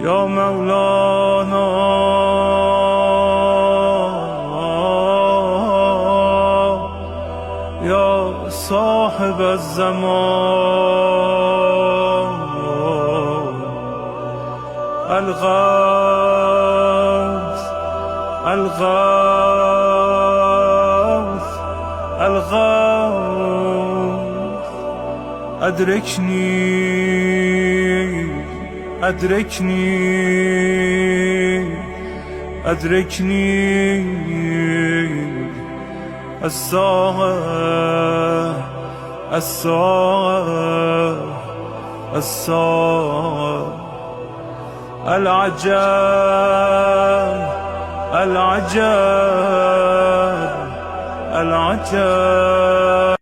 يا مولانا يا صاحب الزمان الغوث الغوث الغوث أدركني أدركني أدركني الساعة الساعة الساعة العجب العجب العجب